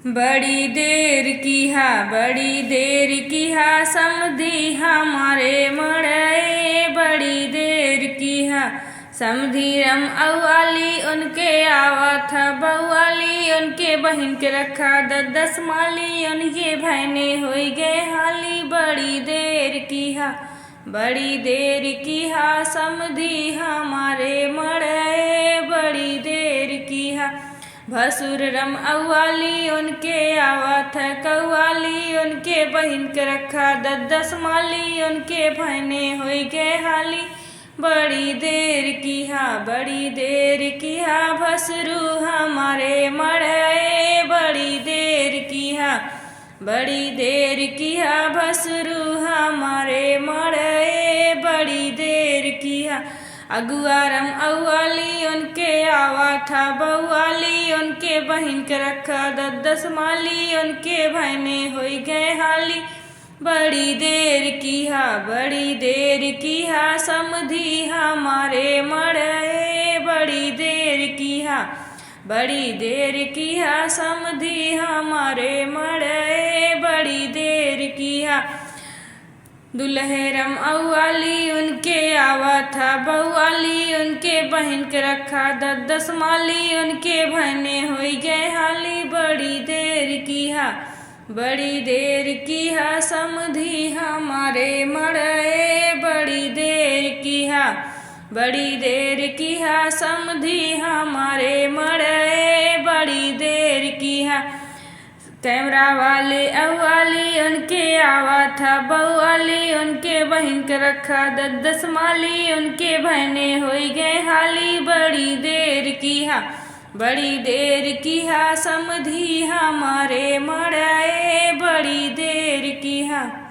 बड़ी देर किहा बड़ी देर किहा समधी हमारे मड़े। बड़ी देर किहा समधी रम अव्वाली उनके आवा था बव्वाली। उनके बहिन के रखा दस माली उनके बहने हुई गए हाली। बड़ी देर किहा बड़ी देर किहा समधी हमारे मड़े। बड़ी देर किहा भसुर रम अव्वाली उनके आवा था कव्वाली। उनके बहिन के रखा दस माली उनके बहने हुई गए हाली। बड़ी देर किहा बड़ी देर किहा भसरू हमारे मड़े। बड़ी देर किहा बड़ी देर किहा भसरू हमारे मड़े। बड़ी देर किहा अगुआ रम अव्वाली उनके आवा था बव्वाली। उनके बहिन के रखा दस माली उनके बहने हुई गए हाली। बड़ी देर किहा समधी हमारे मड़े। बड़ी देर किहा बड़ी देर किहा समधी हमारे मड़े। बड़ी देर किहा दुल्हेरम अव्वाली उनके आवा था बव्वाली। उनके बहन के रखा दस माली उनके बहने हुई गए हाली। बड़ी देर किहा समधी हमारे मड़े। बड़ी देर किहा समधी हमारे मड़े। बड़ी देर किहा कैमरा वाले अव्वाली उनके आवा था बव्वाली। उनके बहिन के रखा दस माली उनके बहने हुई गए हाली। बड़ी देर किहा समधी हमारे मड़े। बड़ी देर किहा।